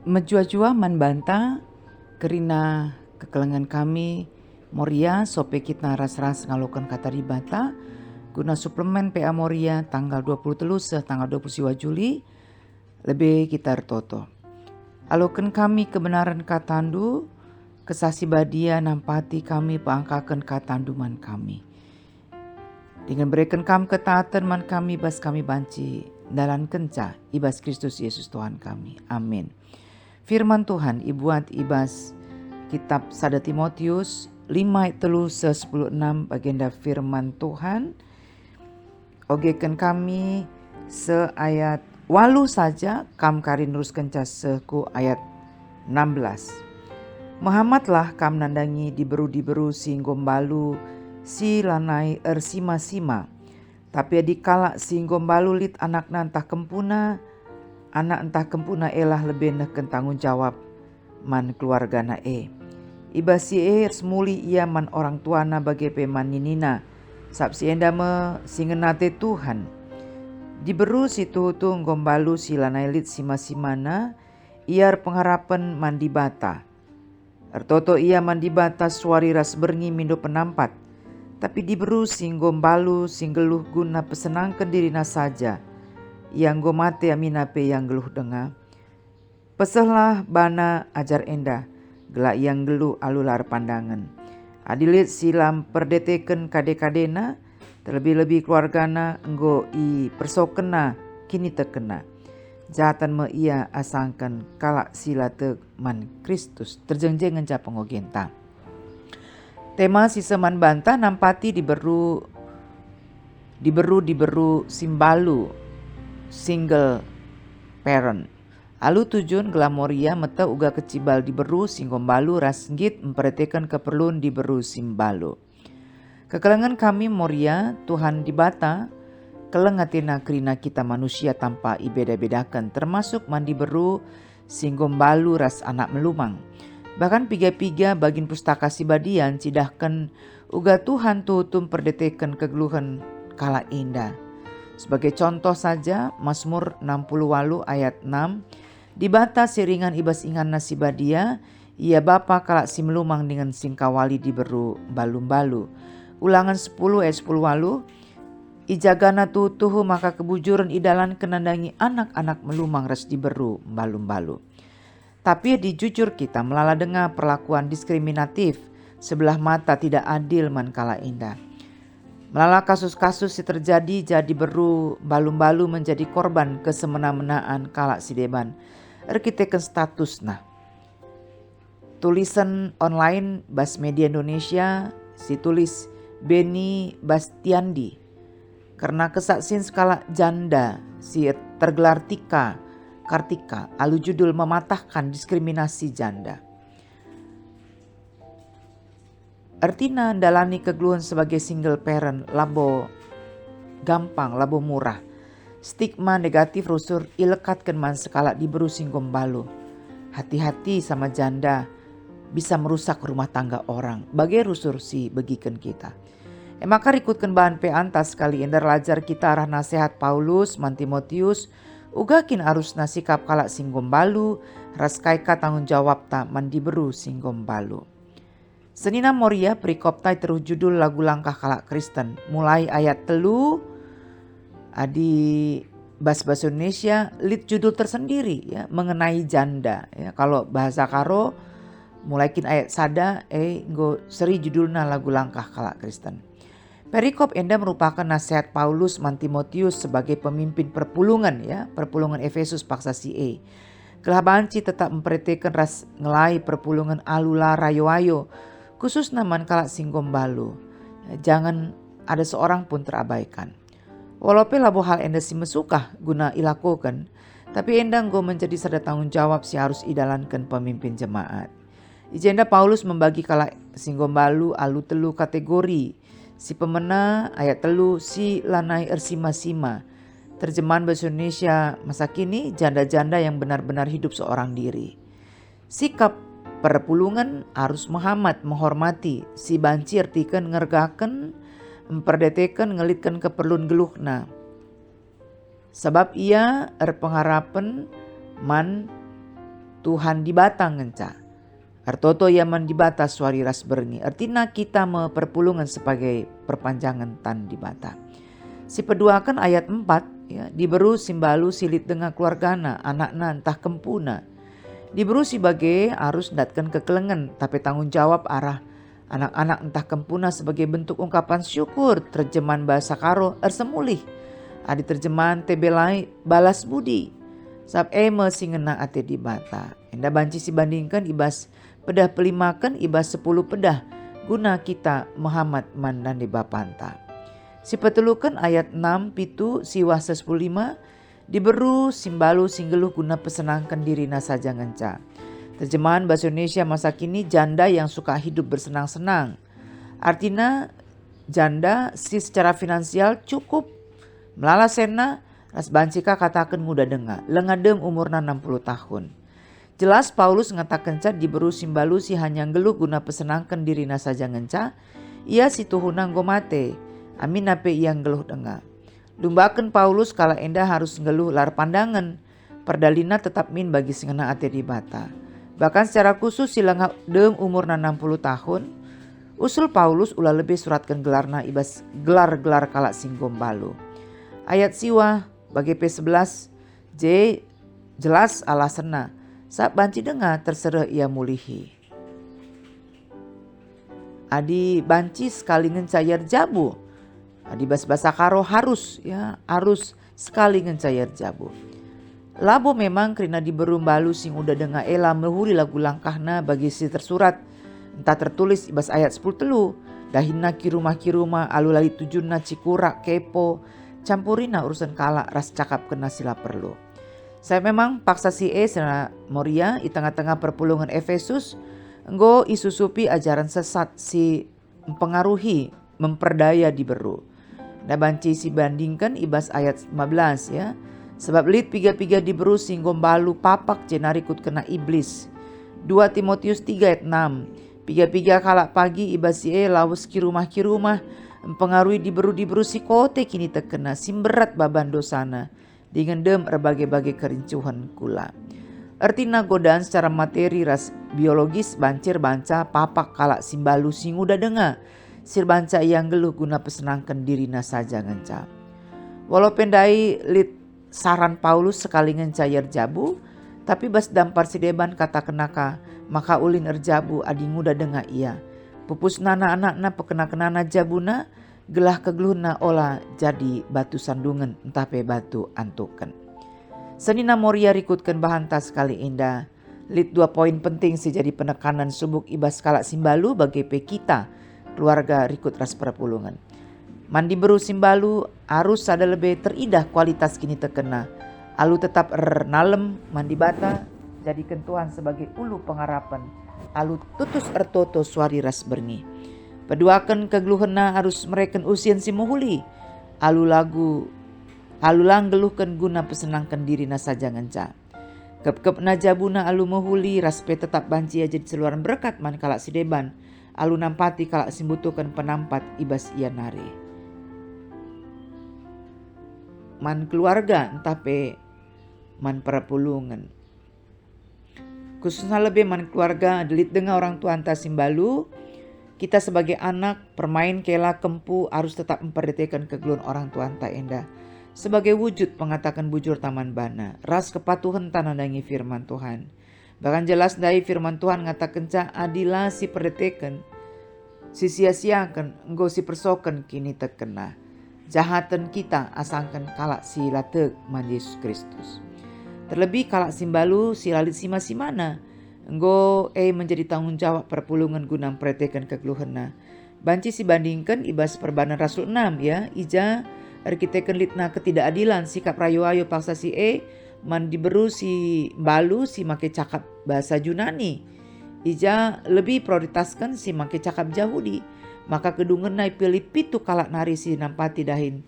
Menjua-jua man banta kerina kekelengan kami Moria sope kita ras-ras ngalokan kata ribata guna suplemen PA Moria tanggal 23 se tanggal 20 Juli lebih kita toto. Alokan kami kebenaran katandu kesasi badia nampati kami pangkakan katanduman kami. Dengan berikan kami ketaatan man kami bas kami banci dalam kenca ibas Kristus Yesus Tuhan kami. Amin. Firman Tuhan ibuat ibas kitab 1 Timotius 5:10-16 bagenda firman Tuhan. Ogekan kami seayat walu saja kam karin terus kenca seku ayat 16. Muhammadlah kam nandangi diberu si gombalu si lanai ersima-sima. Tapi adikala si gombalu lit anak nantah kempuna, anak entah kempuna elah lebih neken tanggung jawab man keluarga na Iba si semuli ia man orang tuana bagi peman ninina. Sab si enda me singenate Tuhan. Diberu si tuhutung gombalu si lanai lit sima-simana, iar pengharapan mandi bata. Ertoto ia mandi bata suari ras berngi mindo penampat. Tapi diberu sing gombalu sing geluh guna pesenangkan dirina saja. Yang gomate aminape yang geluh denga. Pesehlah bana ajar endah. Gelak yang geluh alular pandangan. Adilit silam perdeteken kade-kadena. Terlebih-lebih keluargana enggo i persokena kini tekena. Jahatan me ia asangkan kalak sila te man Kristus terjengjeng enca pengogenta. Tema si seman banta nampati diberu simbalu single parent. Alu tujuan glamoria meta uga kecibal diberu singgombalu rasgit memperhatikan keperluan diberu simbalu. Kekelengan kami Moria Tuhan dibata kelengatina kerina kita manusia tanpa ibeda-bedakan termasuk mandi beru singgombalu ras anak melumang. Bahkan piga-piga bagin pustaka sibadian cidahkan uga Tuhan tutum perdetekan kegeluhan kala indah. Sebagai contoh saja Mazmur 68 ayat 6 dibata siringan ibas ingan nasibadia ia bapa kalak si melumang dengan singkawali diberu balu-balu. Ulangan 10 ayat 10 walu ijagana tutuhu maka kebujuran idalan kenandangi anak-anak melumang res diberu balu-balu. Tapi dijujur kita melala dengar perlakuan diskriminatif sebelah mata tidak adil man kala indah. Melala kasus-kasus yang terjadi jadi beru balu-balu menjadi korban kesemena-menaan kalak si deban. Arkiteken status nah. Tulisan online Bas Media Indonesia si tulis Beni Bastiandi. Karena kesaksin skala janda si tergelar Kartika alu judul mematahkan diskriminasi janda. Artina dalani kegeluhan sebagai single parent labo gampang, labo murah. Stigma negatif rusur ilekatkan man sekala diberu singgombalu. Hati-hati sama janda bisa merusak rumah tangga orang. Bagai rusur si begikan kita. Maka ikutkan bahan peantas kali ender lajar kita arah nasihat Paulus man Timotius. Ugakin arus nasikap kalak singgombalu. Raskaika tanggung jawab tak man diberu singgombalu. Senina Moria perikoptai terus judul lagu langkah kalak Kristen. Mulai ayat 3 di bahasa Indonesia lit judul tersendiri ya mengenai janda ya. Kalau bahasa Karo mulaikin ayat sada nggo seri judulna lagu langkah kalak Kristen. Perikop enda merupakan nasihat Paulus man Timotius sebagai pemimpin perpulungan ya, perpulungan Efesus paksa si Kelabanci tetap memperhatikan ras ngelai perpulungan alula rayo-ayo khusus naman kalak singgombalu. Jangan ada seorang pun terabaikan. Walaupun labo hal enda si mesukah guna ilakukan, tapi enda nggo menjadi sada tanggung jawab si harus idalankan pemimpin jemaat. Ijenda Paulus membagi kalak singgombalu alu telu kategori. Si pemena ayat 3 si lanai ersima-sima. Terjemahan bahasa Indonesia masa kini janda-janda yang benar-benar hidup seorang diri. Sikap perpulungan harus menghormati si banci artikan ngergakan memperdetekan ngelitkan keperluan geluhna. Sebab ia pengharapan man Tuhan di batang ngenca. Artoto yaman di bata suari ras berengi. Artina kita perpulungan sebagai perpanjangan tan di bata. Si peduakan ayat 4 ya, diberu simbalu silit dengan keluargana, anakna entah kempuna. Diberu sebagai arus datkan kekelengan, tapi tanggung jawab arah anak-anak entah kempuna sebagai bentuk ungkapan syukur. Terjemahan bahasa Karo ersemulih. Adi terjemahan tebelai balas budi. Sab eme singena ate di bata. Enda banci si bandingkan ibas pedah pelimakan ibas 10 pedah. Guna kita Muhammad mandan di bapanta. Si petelukan ayat 6 pitu siwah 10:5 diberu simbalu singgeluh guna pesenangkan dirina saja ngenca. Terjemahan bahasa Indonesia masa kini janda yang suka hidup bersenang-senang. Artinya janda si secara finansial cukup melala sena ras bancika katakan muda dengar lengadem umurna 60 tahun. Jelas Paulus ngatakan diberu simbalu si hanya ngeluh guna pesenangkan dirina saja ngenca. Ia si tuhuna ngomate. Amin ape yang ngeluh dengar. Dumbakan Paulus kala enda harus ngeluh lar pandangan. Perdalina tetap min bagi singena ate di bata. Bahkan secara khusus silang dem umurna 60 tahun. Usul Paulus ulah lebih suratkan gelarna ibas gelar-gelar kala singgom balu. Ayat siwa bagi P11 J jelas alasena. Saat banci dengar terserah ia mulihi. Adi banci sekali ngencayar jabu. Adi bahasa Karo harus sekali ngencayar jabu. Labo memang kerina diberu balu sing udah dengar ela mehuri lagu langkahna bagi si tersurat. Entah tertulis ibas ayat 10 telu. Dahina kirumah alu lali tujunna cikura kepo. Campurina urusan kalak ras cakap kena sila perlu. Saya memang paksa si sena Moria di tengah-tengah perpulungan Efesus. Enggo isusupi ajaran sesat si mempengaruhi, memperdaya diberu. Nah banci si bandingkan ibas ayat 15 ya. Sebab lit piga-piga diberu singgom balu papak jenarikut kena iblis. 2 Timotius 3 ayat 6. Piga-piga kalak pagi ibas si lawas kirumah mempengaruhi diberu si kote kini terkena simberat baban dosana. Dengan dem berbagai-bagai kerincuhan kula. Artina godaan secara materi ras biologis bancir banca papak kalak simbalu sing udah dengar. Sir banca yang geluh guna pesenangkan dirina saja ngenca. Walau pendai lit saran Paulus sekali ngencayar jabu. Tapi bas dampar si deban kata kenaka maka ulin erjabu adi nguda dengar ia. Pupus nana anak-na pekena-kenana jabuna. Gelah kegeluhna olah jadi batu sandungan entah pe batu antukan. Senina Moria rikutkan bahanta sekali indah. Lit 2 poin penting sih jadi penekanan subuk ibas kalak simbalu bagi pe kita keluarga rikut ras perpulungan. Mandi beru simbalu harus ada lebih teridah kualitas kini terkena. Alu tetap nalem mandi bata jadi kentuan sebagai ulu pengharapan. Alu tutus ertoto suari ras berngi. Peduakan kegeluhena harus mereken usian si muhuli. Alulang geluhkan guna pesenangkan dirina saja ngenca. Kep-kep najabuna alu muhuli raspe tetap banci aja di seluaran berkat man kalak si deban. Alu nampati kalak simbutukan penampat ibas ia nari. Man keluarga entah pe man perpulungan. Khususnya lebih man keluarga delit dengan orang tua anta simbalu. Kita sebagai anak, permain kela kempu harus tetap memperhatikan kegeluhan orang tua anta enda. Sebagai wujud pengatakan bujur taman bana, ras kepatuhan tanandangi firman Tuhan. Bahkan jelas dari firman Tuhan ngatakan adilah si perhatikan, si sia-siakan, enggo si persokan kini terkena. Jahatan kita asangkan kalak si latek man Yesus Kristus. Terlebih kalak simbalu si lalit sima-simana. Enggo menjadi tanggung jawab perpulungan guna memperhatikan kegeluhana. Banci si bandingkan ibas perbanan Rasul 6 ya. Ija arkiteken litna ketidakadilan sikap rayu-ayu paksa si man diberu si balu si make cakap bahasa Yunani. Ija lebih prioritaskan si make cakap Yahudi. Maka kedungan nai pilih pitu kalak nari si nampati dahin.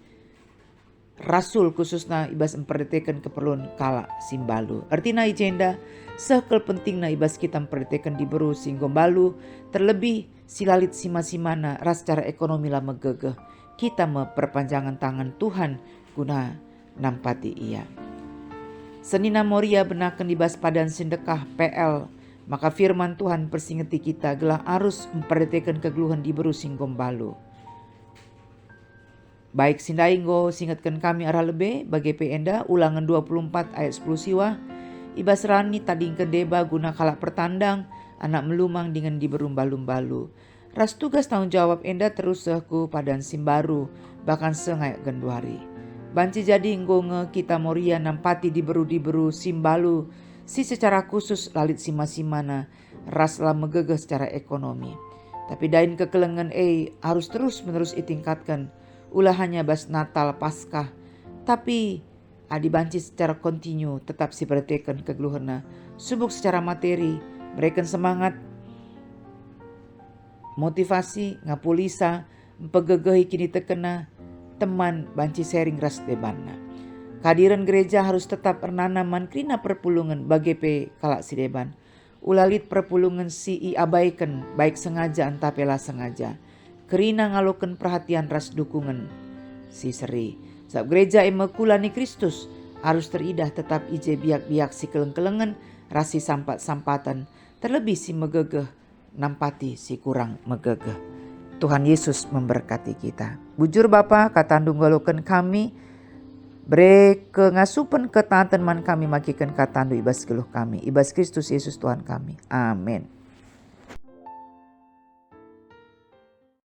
Rasul khususnya ibas memperhatikan keperluan kalak simbalu. Artinya ijenda sekel penting na ibas kita memperhatikan diberu singgom balu. Terlebih silalit sima-simana ras secara ekonomi lah megegeh. Kita memperpanjangan tangan Tuhan guna nampati ia. Senina Moria benaken dibas padan sindekah PL. Maka firman Tuhan persingeti kita gelah arus memperhatikan kegeluhan di beru singgom balu. Baik sindainggo singetkan kami arah lebe bagi peenda Ulangan 24 ayat 10 siwa. Ibas rani tadingken deba guna kalak pertandang anak melumang dengan di berumbalu-balu. Ras tugas tanggung jawab enda terus sehku padan simbaru bahkan sengayak genduari. Banci jadi ngonge kita Moria nampati di beru simbalu si secara khusus lalit sima-simana raslah megegeh secara ekonomi. Tapi dain kekelengan harus terus menerus itingkatkan. Ulah hanya bas Natal Paskah. Tapi adi banci secara kontinu tetap si perhatikan kegeluhana. Subuk secara materi, mereka semangat, motivasi, ngapulisa, mempegegehi kini tekena, teman banci sharing ras debanna. Kehadiran gereja harus tetap ernanaman krina perpulungan bagi pe kalak si deban. Ulalit perpulungan si abaikan baik sengaja entah pela sengaja. Kerina ngaloken perhatian ras dukungan si seri. Sebab gereja emekulani Kristus harus teridah tetap ije biak-biak si keleng-kelengan rasi sampat-sampatan. Terlebih si megegeh nampati si kurang megegeh. Tuhan Yesus memberkati kita. Bujur Bapa katandung galoken kami. Bre kengasupen ketaatan man kami makikan katandu ibas geluh kami. Ibas Kristus Yesus Tuhan kami. Amin.